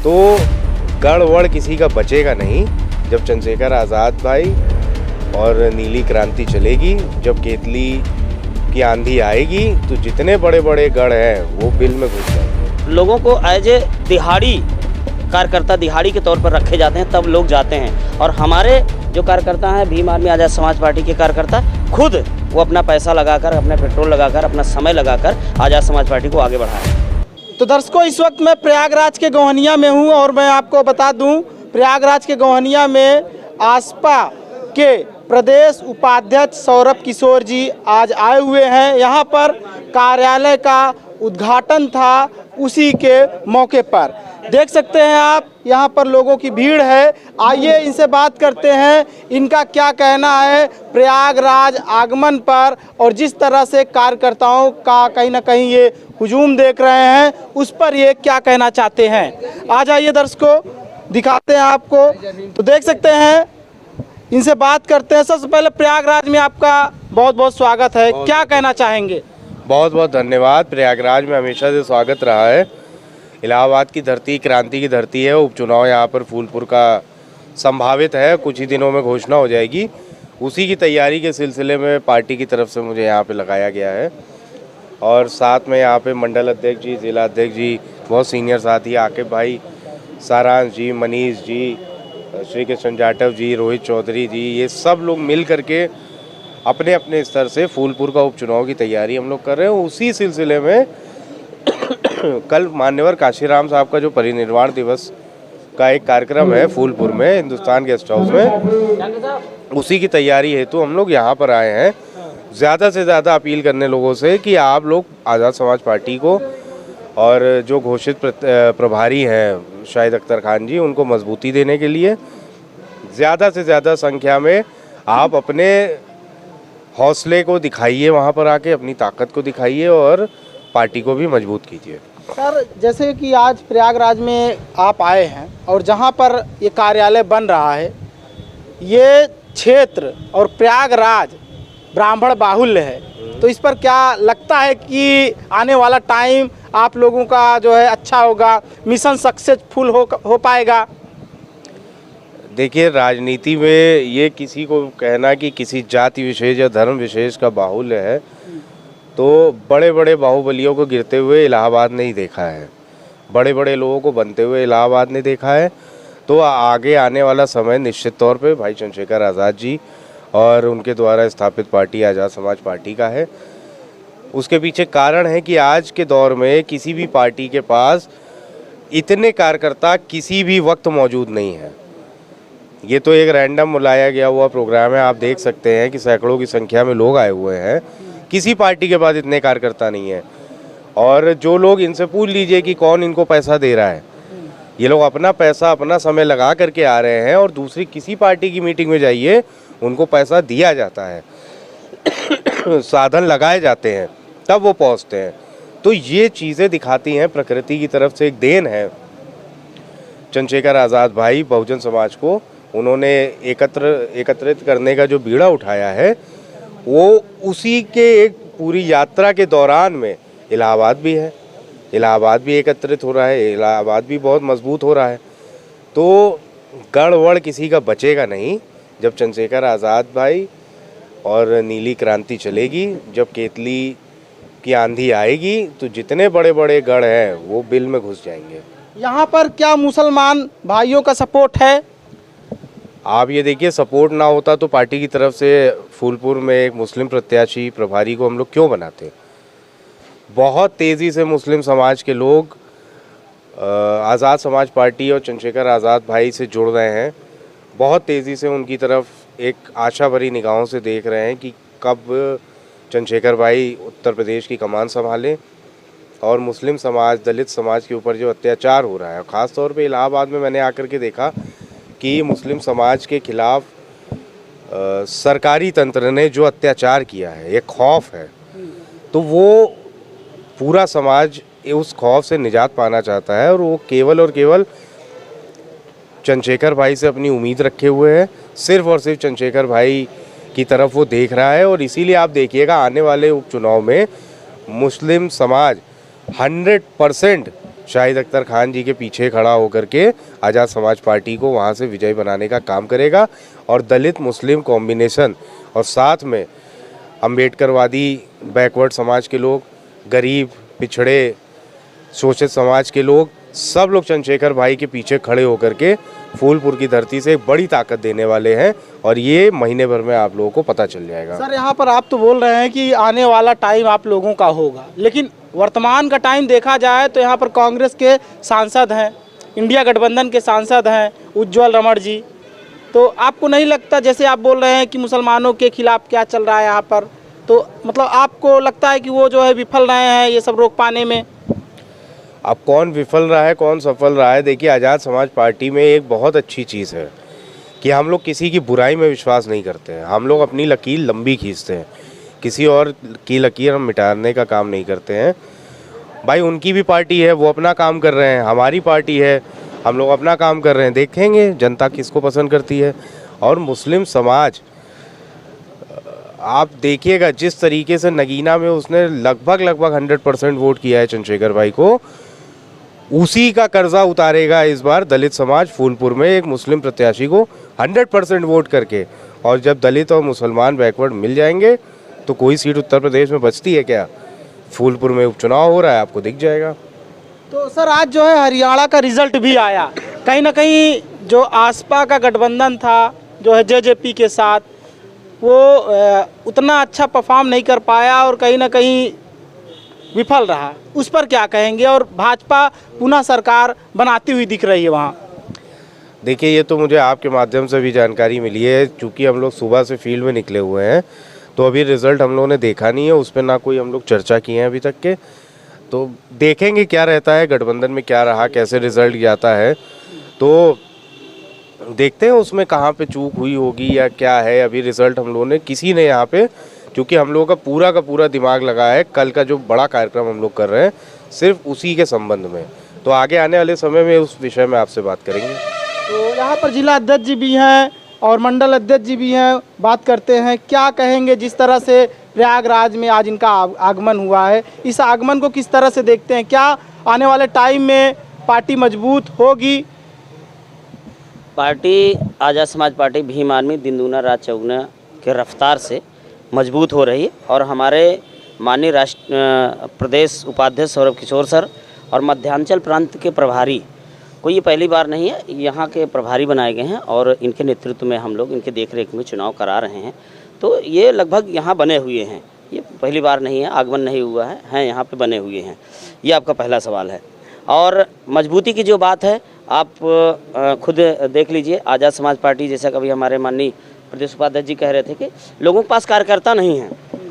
तो गड़बड़ किसी का बचेगा नहीं। जब चंद्रशेखर आज़ाद भाई और नीली क्रांति चलेगी, जब केतली की आंधी आएगी, तो जितने बड़े बड़े गढ़ हैं वो बिल में घुस जाएंगे। लोगों को एज ए दिहाड़ी कार्यकर्ता, दिहाड़ी के तौर पर रखे जाते हैं, तब लोग जाते हैं। और हमारे जो कार्यकर्ता हैं, भीम आर्मी आज़ाद समाज पार्टी के कार्यकर्ता, खुद वो अपना पैसा लगाकर, अपने पेट्रोल लगाकर, अपना समय लगाकर आज़ाद समाज पार्टी को आगे बढ़ाएं। तो दर्शकों, इस वक्त मैं प्रयागराज के गोहनिया में हूं और मैं आपको बता दूं, प्रयागराज के गोहनिया में आसपा के प्रदेश उपाध्यक्ष सौरभ किशोर जी आज आए हुए हैं। यहां पर कार्यालय का उद्घाटन था, उसी के मौके पर देख सकते हैं आप, यहां पर लोगों की भीड़ है। आइए इनसे बात करते हैं, इनका क्या कहना है प्रयागराज आगमन पर, और जिस तरह से कार्यकर्ताओं का कहीं ना कहीं ये हुजूम देख रहे हैं, उस पर ये क्या कहना चाहते हैं। आ जाइए दर्शकों, दिखाते हैं आपको। तो देख सकते हैं, इनसे बात करते हैं। सबसे पहले प्रयागराज में आपका बहुत बहुत स्वागत है, क्या कहना चाहेंगे? बहुत बहुत धन्यवाद। प्रयागराज में हमेशा से स्वागत रहा है। इलाहाबाद की धरती क्रांति की धरती है। उपचुनाव यहाँ पर फूलपुर का संभावित है, कुछ ही दिनों में घोषणा हो जाएगी। उसी की तैयारी के सिलसिले में पार्टी की तरफ से मुझे यहाँ पे लगाया गया है। और साथ में यहाँ पे मंडल अध्यक्ष जी, जिला अध्यक्ष जी, बहुत सीनियर साथी, आकिब भाई, सारांश जी, मनीष जी, श्री कृष्ण जाटव जी, रोहित चौधरी जी, ये सब लोग मिल करके अपने अपने स्तर से फूलपुर का उपचुनाव की तैयारी हम लोग कर रहे हैं। उसी सिलसिले में कल मान्यवर काशीराम साहब का जो परिनिर्वाण दिवस का एक कार्यक्रम है फूलपुर में, हिंदुस्तान गेस्ट हाउस में, उसी की तैयारी हेतु हम लोग यहाँ पर आए हैं। ज़्यादा से ज़्यादा अपील करने लोगों से कि आप लोग आज़ाद समाज पार्टी को और जो घोषित प्रभारी हैं शाहिद अख्तर खान जी, उनको मजबूती देने के लिए ज़्यादा से ज़्यादा संख्या में आप अपने हौसले को दिखाइए, वहाँ पर आके अपनी ताकत को दिखाइए और पार्टी को भी मजबूत कीजिए। सर, जैसे कि आज प्रयागराज में आप आए हैं और जहाँ पर ये कार्यालय बन रहा है, ये क्षेत्र और प्रयागराज ब्राह्मण बाहुल्य है, तो इस पर क्या लगता है कि आने वाला टाइम आप लोगों का जो है अच्छा होगा, मिशन सक्सेसफुल हो पाएगा? देखिए, राजनीति में ये किसी को कहना कि किसी जाति विशेष या धर्म विशेष का बाहुल्य है, तो बड़े बड़े बाहुबलियों को गिरते हुए इलाहाबाद नहीं देखा है, बड़े बड़े लोगों को बनते हुए इलाहाबाद नहीं देखा है। तो आगे आने वाला समय निश्चित तौर पे भाई चंद्रशेखर आज़ाद जी और उनके द्वारा स्थापित पार्टी आज़ाद समाज पार्टी का है। उसके पीछे कारण है कि आज के दौर में किसी भी पार्टी के पास इतने कार्यकर्ता किसी भी वक्त मौजूद नहीं है। ये तो एक रैंडम बुलाया गया हुआ प्रोग्राम है। आप देख सकते हैं कि सैकड़ों की संख्या में लोग आए हुए हैं, किसी पार्टी के पास इतने कार्यकर्ता नहीं है। और जो लोग, इनसे पूछ लीजिए कि कौन इनको पैसा दे रहा है, ये लोग अपना पैसा, अपना समय लगा करके आ रहे हैं, और दूसरी किसी पार्टी की मीटिंग में जाइए, उनको पैसा दिया जाता है साधन लगाए जाते हैं, तब वो पहुंचते हैं। तो ये चीज़ें दिखाती हैं, प्रकृति की तरफ से एक देन है चंद्रशेखर आज़ाद भाई बहुजन समाज को। उन्होंने एकत्रित करने का जो बीड़ा उठाया है, वो उसी के एक पूरी यात्रा के दौरान में इलाहाबाद भी है, इलाहाबाद भी एकत्रित हो रहा है, इलाहाबाद भी बहुत मजबूत हो रहा है। तो गड़बड़ किसी का बचेगा नहीं। जब चंद्रशेखर आज़ाद भाई और नीली क्रांति चलेगी, जब केतली की आंधी आएगी, तो जितने बड़े बड़े गढ़ हैं वो बिल में घुस जाएंगे। यहाँ पर क्या मुसलमान भाइयों का सपोर्ट है? आप ये देखिए, सपोर्ट ना होता तो पार्टी की तरफ से फूलपुर में एक मुस्लिम प्रत्याशी प्रभारी को हम लोग क्यों बनाते। बहुत तेज़ी से मुस्लिम समाज के लोग आज़ाद समाज पार्टी और चंद्रशेखर आज़ाद भाई से जुड़ रहे हैं। बहुत तेज़ी से उनकी तरफ एक आशा भरी निगाहों से देख रहे हैं कि कब चंद्रशेखर भाई उत्तर प्रदेश की कमान संभालें और मुस्लिम समाज, दलित समाज के ऊपर जो अत्याचार हो रहा है, ख़ास तौर पे इलाहाबाद में मैंने आकर के देखा कि मुस्लिम समाज के खिलाफ सरकारी तंत्र ने जो अत्याचार किया है, ये खौफ है। तो वो पूरा समाज उस खौफ से निजात पाना चाहता है और वो केवल और केवल चंद्रशेखर भाई से अपनी उम्मीद रखे हुए है। सिर्फ और सिर्फ चंद्रशेखर भाई की तरफ वो देख रहा है। और इसीलिए आप देखिएगा आने वाले उपचुनाव में मुस्लिम समाज 100% शाहिद अख्तर खान जी के पीछे खड़ा होकर के आज़ाद समाज पार्टी को वहाँ से विजयी बनाने का काम करेगा और दलित मुस्लिम कॉम्बिनेशन और साथ में अम्बेडकरवादी बैकवर्ड समाज के लोग, गरीब पिछड़े शोषित समाज के लोग, सब लोग चंद्रशेखर भाई के पीछे खड़े होकर के फूलपुर की धरती से एक बड़ी ताकत देने वाले हैं और ये महीने भर में आप लोगों को पता चल जाएगा। सर यहाँ पर आप तो बोल रहे हैं कि आने वाला टाइम आप लोगों का होगा, लेकिन वर्तमान का टाइम देखा जाए तो यहाँ पर कांग्रेस के सांसद हैं, इंडिया गठबंधन के सांसद हैं उज्ज्वल रमण जी, तो आपको नहीं लगता, जैसे आप बोल रहे हैं कि मुसलमानों के खिलाफ क्या चल रहा है यहाँ पर, तो मतलब आपको लगता है कि वो जो है विफल रहे हैं ये सब रोक पाने में? अब कौन विफल रहा है कौन सफल रहा है, देखिए आज़ाद समाज पार्टी में एक बहुत अच्छी चीज़ है कि हम लोग किसी की बुराई में विश्वास नहीं करते हैं। हम लोग अपनी लकीर लंबी खींचते हैं, किसी और की लकीर हम मिटाने का काम नहीं करते हैं। भाई उनकी भी पार्टी है, वो अपना काम कर रहे हैं, हमारी पार्टी है, हम लोग अपना काम कर रहे हैं, देखेंगे जनता किसको पसंद करती है। और मुस्लिम समाज आप देखिएगा जिस तरीके से नगीना में उसने लगभग 100% वोट किया है चंद्रशेखर भाई को, उसी का कर्जा उतारेगा इस बार दलित समाज फूलपुर में एक मुस्लिम प्रत्याशी को 100% वोट करके। और जब दलित और मुसलमान बैकवर्ड मिल जाएंगे तो कोई सीट उत्तर प्रदेश में बचती है क्या? फूलपुर में उपचुनाव हो रहा है, आपको दिख जाएगा। तो सर आज जो है हरियाणा का रिजल्ट भी आया, कहीं ना कहीं जो आसपा का गठबंधन था जो है जेजेपी के साथ, वो उतना अच्छा परफॉर्म नहीं कर पाया और कहीं ना कहीं विफल रहा, उस पर क्या कहेंगे? और भाजपा पुनः सरकार बनाती हुई दिख रही है वहाँ। देखिए ये तो मुझे आपके माध्यम से भी जानकारी मिली है, चूँकि हम लोग सुबह से फील्ड में निकले हुए हैं तो अभी रिज़ल्ट हम लोगों ने देखा नहीं है, उस पर ना कोई हम लोग चर्चा किए हैं अभी तक के, तो देखेंगे क्या रहता है, गठबंधन में क्या रहा, कैसे रिज़ल्ट जाता है, तो देखते हैं उसमें कहाँ पे चूक हुई होगी या क्या है। अभी रिज़ल्ट हम लोगों ने किसी ने यहाँ पे, क्योंकि हम लोगों का पूरा दिमाग लगा है कल का जो बड़ा कार्यक्रम हम लोग कर रहे हैं सिर्फ उसी के संबंध में, तो आगे आने वाले समय में उस विषय में आपसे बात करेंगे। तो यहाँ पर जिला अध्यक्ष जी भी हैं और मंडल अध्यक्ष जी भी हैं, बात करते हैं, क्या कहेंगे जिस तरह से प्रयागराज में आज इनका आगमन हुआ है, इस आगमन को किस तरह से देखते हैं? क्या आने वाले टाइम में पार्टी मजबूत होगी? पार्टी आज़ाद समाज पार्टी भीम आर्मी दिन दूना रात चौगुना के रफ्तार से मजबूत हो रही है और हमारे माननीय प्रदेश उपाध्यक्ष सौरभ किशोर सर और मध्यांचल प्रांत के प्रभारी को ये पहली बार नहीं है, यहाँ के प्रभारी बनाए गए हैं और इनके नेतृत्व में हम लोग इनके देखरेख में चुनाव करा रहे हैं, तो ये लगभग यहाँ बने हुए हैं, ये पहली बार नहीं है, आगमन नहीं हुआ है यहाँ पे बने हुए हैं। ये आपका पहला सवाल है। और मजबूती की जो बात है आप खुद देख लीजिए, आज़ाद समाज पार्टी जैसा कभी हमारे माननीय प्रदेश उपाध्यक्ष जी कह रहे थे कि लोगों के पास कार्यकर्ता नहीं है,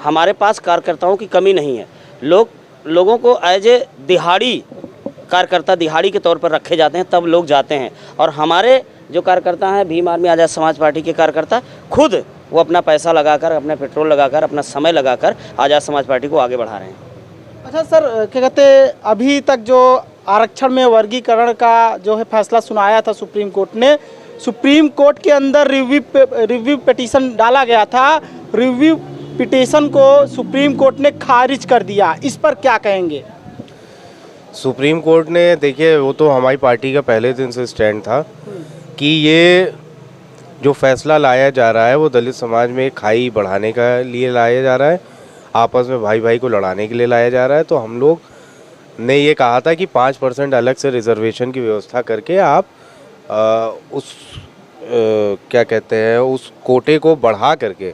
हमारे पास कार्यकर्ताओं की कमी नहीं है, लोगों को एज ए दिहाड़ी कार्यकर्ता दिहाड़ी के तौर पर रखे जाते हैं, तब लोग जाते हैं। और हमारे जो कार्यकर्ता हैं भीम आर्मी आज़ाद समाज पार्टी के कार्यकर्ता खुद वो अपना पैसा लगाकर, अपना पेट्रोल लगाकर, अपना समय लगाकर आज़ाद समाज पार्टी को आगे बढ़ा रहे हैं। अच्छा सर, क्या कहते हैं, अभी तक जो आरक्षण में वर्गीकरण का जो है फैसला सुनाया था सुप्रीम कोर्ट ने, सुप्रीम कोर्ट के अंदर रिव्यू पिटीशन डाला गया था, रिव्यू पिटीशन को सुप्रीम कोर्ट ने खारिज कर दिया, इस पर क्या कहेंगे? सुप्रीम कोर्ट ने, देखिए वो तो हमारी पार्टी का पहले दिन से स्टैंड था कि ये जो फैसला लाया जा रहा है वो दलित समाज में खाई बढ़ाने का लिए लाया जा रहा है, आपस में भाई भाई को लड़ाने के लिए लाया जा रहा है। तो हम लोग ने ये कहा था कि 5% अलग से रिजर्वेशन की व्यवस्था करके आप क्या कहते हैं उस कोटे को बढ़ा करके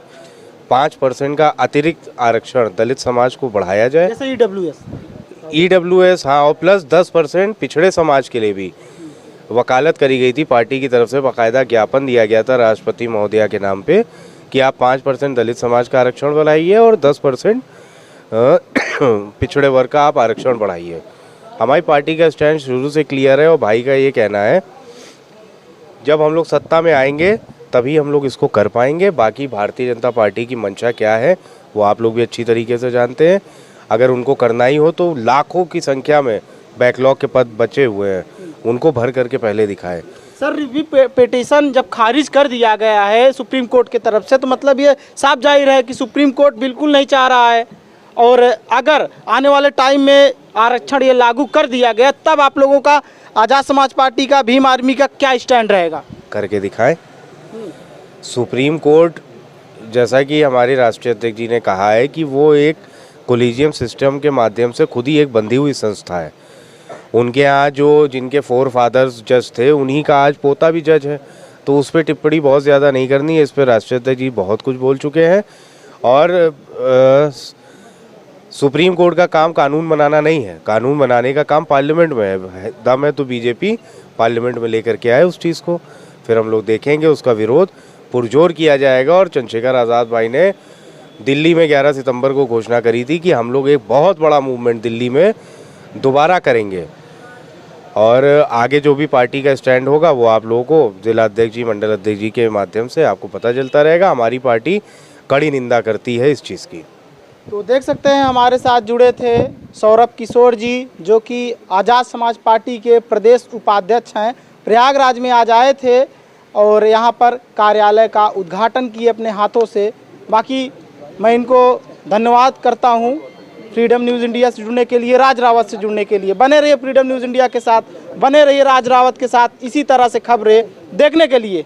5% का अतिरिक्त आरक्षण दलित समाज को बढ़ाया जाए, जैसे EWS हाँ, और प्लस 10% पिछड़े समाज के लिए भी वकालत करी गई थी। पार्टी की तरफ से बाकायदा ज्ञापन दिया गया था राष्ट्रपति महोदया के नाम पे कि आप 5% दलित समाज का आरक्षण बढ़ाइए और 10% पिछड़े वर्ग का आप आरक्षण बढ़ाइए। हमारी पार्टी का स्टैंड शुरू से क्लियर है और भाई का ये कहना है जब हम लोग सत्ता में आएंगे तभी हम लोग इसको कर पाएंगे। बाकी भारतीय जनता पार्टी की मंशा क्या है वो आप लोग भी अच्छी तरीके से जानते हैं। अगर उनको करना ही हो तो लाखों की संख्या में बैकलॉग के पद बचे हुए हैं, उनको भर करके पहले दिखाएं। सर, रिव्यू पिटीशन जब खारिज कर दिया गया है सुप्रीम कोर्ट की तरफ से, तो मतलब ये साफ जाहिर है कि सुप्रीम कोर्ट बिल्कुल नहीं चाह रहा है और अगर आने वाले टाइम में आरक्षण ये लागू कर दिया गया तब आप लोगों का आज़ाद समाज पार्टी का, भीम आर्मी का क्या स्टैंड रहेगा? करके दिखाएं। सुप्रीम कोर्ट, जैसा कि हमारे राष्ट्रीय अध्यक्ष जी ने कहा है कि वो एक कोलिजियम सिस्टम के माध्यम से खुद ही एक बंधी हुई संस्था है। उनके यहाँ जो जिनके फोर फादर्स जज थे उन्हीं का आज पोता भी जज है, तो उस पर टिप्पणी बहुत ज़्यादा नहीं करनी है। इस पर राष्ट्रीय अध्यक्ष जी बहुत कुछ बोल चुके हैं और सुप्रीम कोर्ट का काम कानून बनाना नहीं है, कानून बनाने का काम पार्लियामेंट में है। दम है तो बीजेपी पार्लियामेंट में लेकर के आए उस चीज़ को, फिर हम लोग देखेंगे, उसका विरोध पुरजोर किया जाएगा। और चंद्रशेखर आज़ाद भाई ने दिल्ली में 11 सितंबर को घोषणा करी थी कि हम लोग एक बहुत बड़ा मूवमेंट दिल्ली में दोबारा करेंगे, और आगे जो भी पार्टी का स्टैंड होगा वो आप लोगों को जिला अध्यक्ष जी, मंडल अध्यक्ष जी के माध्यम से आपको पता चलता रहेगा। हमारी पार्टी कड़ी निंदा करती है इस चीज़ की। तो देख सकते हैं हमारे साथ जुड़े थे सौरभ किशोर जी, जो कि आज़ाद समाज पार्टी के प्रदेश उपाध्यक्ष हैं। प्रयागराज में आज आए थे और यहाँ पर कार्यालय का उद्घाटन किए अपने हाथों से। बाकी मैं इनको धन्यवाद करता हूँ फ्रीडम न्यूज़ इंडिया से जुड़ने के लिए, राज रावत से जुड़ने के लिए। बने रहिए फ्रीडम न्यूज़ इंडिया के साथ, बने रहिए राज रावत के साथ इसी तरह से खबरें देखने के लिए।